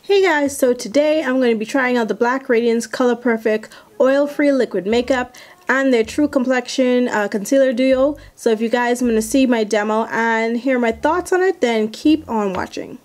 Hey guys, so today I'm going to be trying out the Black Radiance Color Perfect Oil-Free Liquid Makeup and their True Complexion Concealer Duo. So if you guys want to see my demo and hear my thoughts on it, then keep on watching.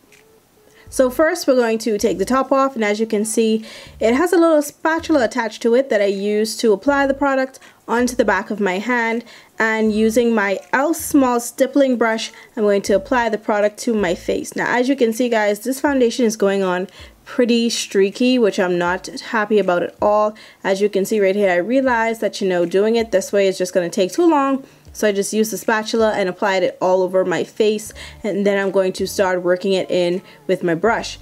So first we're going to take the top off, and as you can see, it has a little spatula attached to it that I use to apply the product onto the back of my hand, and using my e.l.f. small stippling brush, I'm going to apply the product to my face. Now as you can see guys, this foundation is going on pretty streaky, which I'm not happy about at all. As you can see right here, I realized that doing it this way is just going to take too long. So I just used the spatula and applied it all over my face, and then I'm going to start working it in with my brush.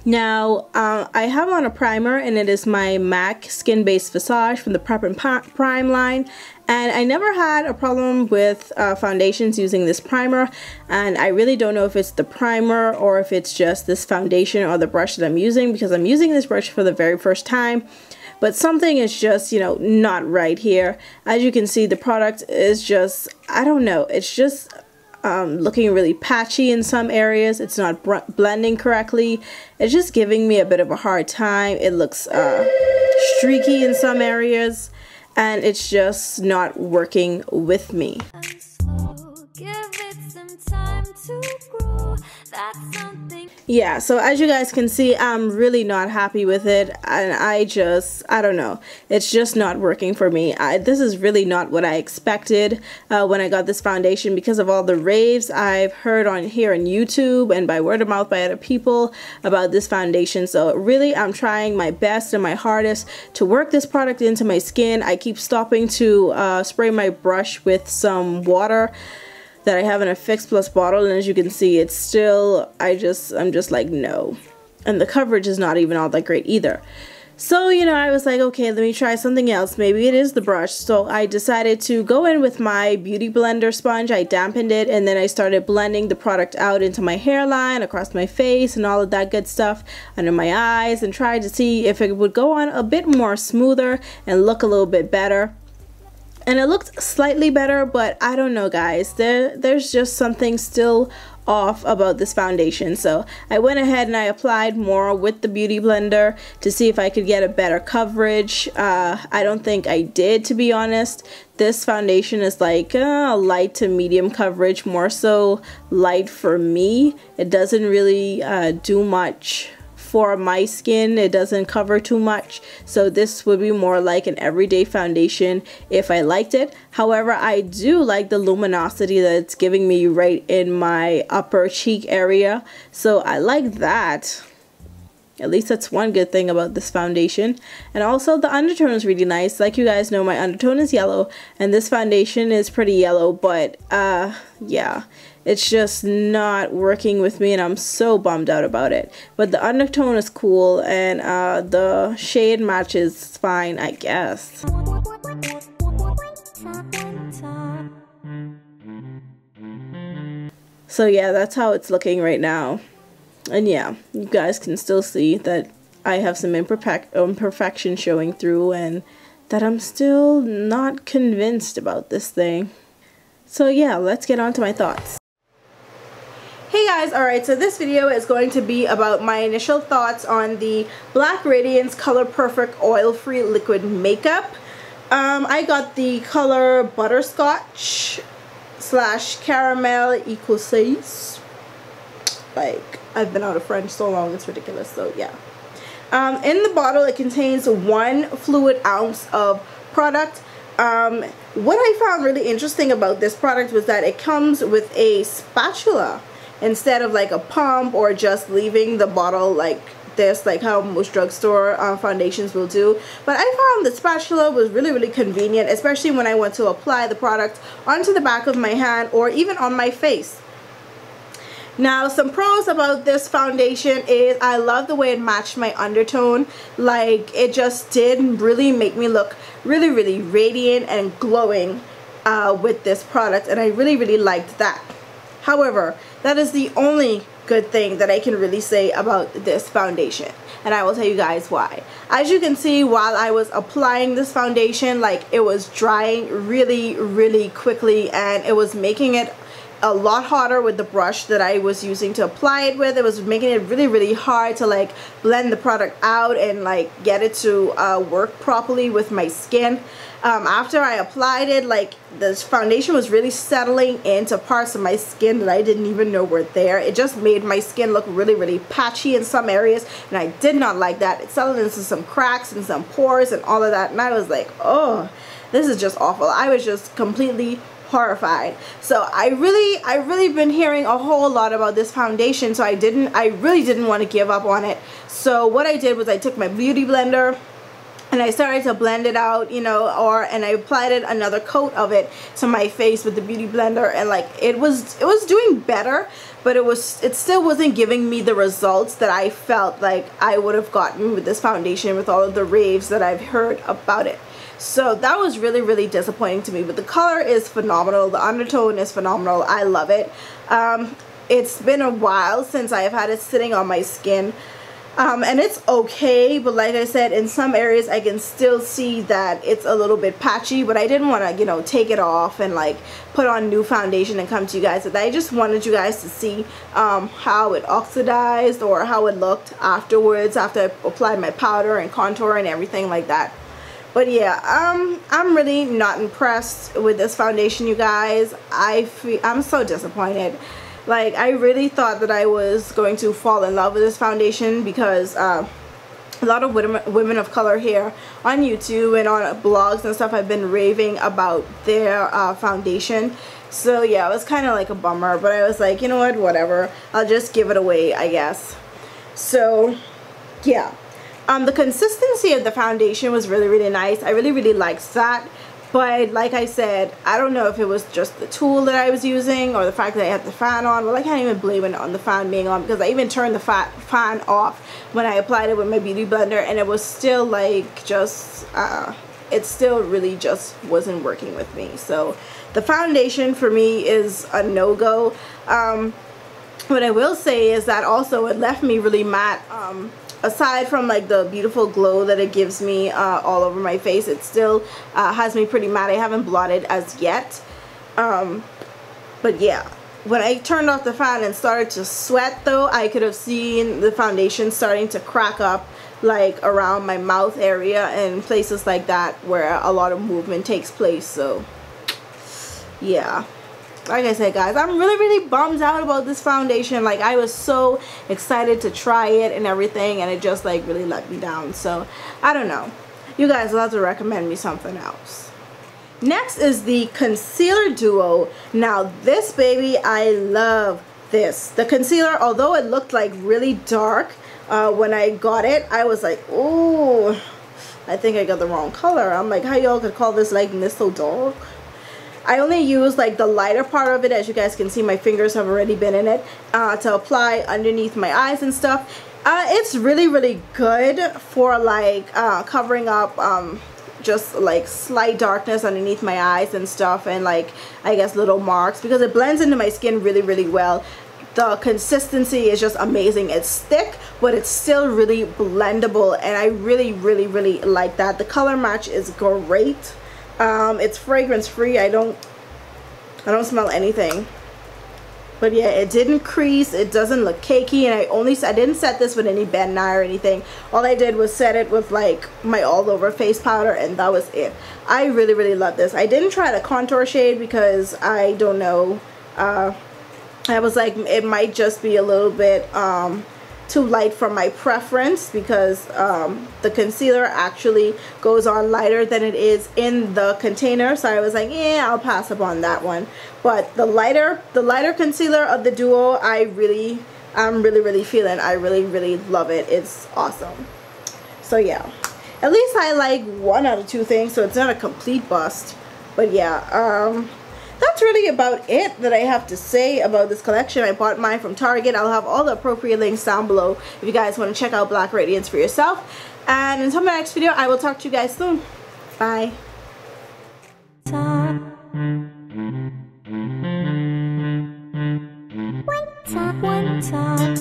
Now, I have on a primer, and it is my MAC Skin Based Visage from the Prep and Prime line. And I never had a problem with foundations using this primer, and I really don't know if it's the primer or if it's just this foundation or the brush that I'm using, because I'm using this brush for the very first time. But something is just, not right here. As you can see, the product is just, I don't know, it's just looking really patchy in some areas. It's not blending correctly. It's just giving me a bit of a hard time. It looks streaky in some areas, and it's just not working with me. Yeah, so as you guys can see, I'm really not happy with it, and I don't know, it's just not working for me. This is really not what I expected when I got this foundation, because of all the raves I've heard on here on YouTube and by word of mouth by other people about this foundation. So really, I'm trying my best and my hardest to work this product into my skin. I keep stopping to spray my brush with some water that I have in a Fix Plus bottle, and as you can see, it's still, I'm just like, no. And the coverage is not even all that great either. So, I was like, okay, let me try something else. Maybe it is the brush. So I decided to go in with my Beauty Blender sponge. I dampened it, and then I started blending the product out into my hairline, across my face, and all of that good stuff, under my eyes, and tried to see if it would go on a bit more smoother and look a little bit better. And it looked slightly better, but I don't know guys, there's just something still off about this foundation. So I went ahead and I applied more with the Beauty Blender to see if I could get a better coverage. I don't think I did, to be honest. This foundation is like light to medium coverage, more so light for me. It doesn't really do much for my skin. It doesn't cover too much, so this would be more like an everyday foundation if I liked it. However, I do like the luminosity that it's giving me right in my upper cheek area, so I like that. At least that's one good thing about this foundation. And also the undertone is really nice. Like you guys know, my undertone is yellow, and this foundation is pretty yellow, but yeah, it's just not working with me, and I'm so bummed out about it. But the undertone is cool, and the shade matches fine, I guess. So yeah, that's how it's looking right now. And yeah, you guys can still see that I have some imperfection showing through, and that I'm still not convinced about this thing. So yeah, let's get on to my thoughts. Hey guys, alright, so this video is going to be about my initial thoughts on the Black Radiance Color Perfect Oil-Free Liquid Makeup. I got the color Butterscotch / Caramel Ecossaise. Like, I've been out of French so long, it's ridiculous, so yeah. In the bottle, it contains 1 fluid ounce of product. What I found really interesting about this product was that it comes with a spatula instead of like a pump, or just leaving the bottle like this, like how most drugstore foundations will do. But I found the spatula was really convenient, especially when I want to apply the product onto the back of my hand or even on my face. Now, some pros about this foundation is I love the way it matched my undertone. Like, it just did really make me look really radiant and glowing with this product, and I really liked that. However, that is the only good thing that I can really say about this foundation, and I will tell you guys why. As you can see, while I was applying this foundation, like, it was drying really quickly, and it was making it a lot hotter with the brush that I was using to apply it with. It was making it really hard to like blend the product out and like get it to work properly with my skin. After I applied it, like this foundation was really settling into parts of my skin that I didn't even know were there. It just made my skin look really patchy in some areas, and I did not like that. It settled into some cracks and some pores and all of that, and I was like, oh, this is just awful. I was just completely horrified. So I really been hearing a whole lot about this foundation, so I really didn't want to give up on it. So what I did was I took my beauty blender and I started to blend it out, you know, and I applied another coat of it to my face with the beauty blender, and like it was doing better, but it still wasn't giving me the results that I felt like I would have gotten with this foundation with all of the raves that I've heard about it. So that was really disappointing to me, but the color is phenomenal. The undertone is phenomenal. I love it. It's been a while since I have had it sitting on my skin. And it's okay, but like I said, in some areas I can still see that it's a little bit patchy, but I didn't want to, you know, take it off and like put on new foundation and come to you guys with that. I just wanted you guys to see how it oxidized or how it looked afterwards, after I applied my powder and contour and everything like that. But yeah, I'm really not impressed with this foundation, you guys. I'm so disappointed. Like, I really thought that I was going to fall in love with this foundation, because a lot of women of color here on YouTube and on blogs and stuff have been raving about their foundation. So yeah, it was kind of like a bummer, but I was like, you know what, whatever, I'll just give it away, I guess. So yeah, the consistency of the foundation was really nice. I really liked that. But like I said, I don't know if it was just the tool that I was using or the fact that I had the fan on. Well, I can't even blame it on the fan being on, because I even turned the fan off when I applied it with my beauty blender, and it was still like just, it still really just wasn't working with me. So the foundation for me is a no-go. What I will say is that also it left me really matte. Aside from like the beautiful glow that it gives me all over my face, it still has me pretty matte. I haven't blotted as yet, but yeah, when I turned off the fan and started to sweat though, I could have seen the foundation starting to crack up like around my mouth area and places like that where a lot of movement takes place. So yeah, like I said, guys, I'm really bummed out about this foundation. Like, I was so excited to try it and everything, and it just like really let me down. So I don't know, you guys will have to recommend me something else. Next is the concealer duo. Now this baby, I love this. The concealer, although it looked like really dark when I got it, I was like, oh, I think I got the wrong color. I'm like, how y'all could call this like this so dark? I only use like the lighter part of it. As you guys can see, my fingers have already been in it, to apply underneath my eyes and stuff. It's really good for like covering up just like slight darkness underneath my eyes and stuff, and like I guess little marks, because it blends into my skin really well. The consistency is just amazing. It's thick, but it's still really blendable, and I really like that. The color match is great. It's fragrance free. I don't smell anything, but yeah, it didn't crease, it doesn't look cakey, and I didn't set this with any Ben Nye or anything. All I did was set it with like my all over face powder, and that was it. I really love this. I didn't try the contour shade because I don't know, I was like, it might just be a little bit too light for my preference, because the concealer actually goes on lighter than it is in the container. So I was like, yeah, I'll pass up on that one. But the lighter concealer of the duo, I'm really feeling. I really love it. It's awesome. So yeah, at least I like one out of two things, so it's not a complete bust. But yeah, that's really about it that I have to say about this collection. I bought mine from Target. I'll have all the appropriate links down below if you guys want to check out Black Radiance for yourself. And until my next video, I will talk to you guys soon. Bye. One time.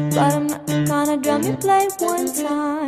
But I'm not gonna drum you play one time.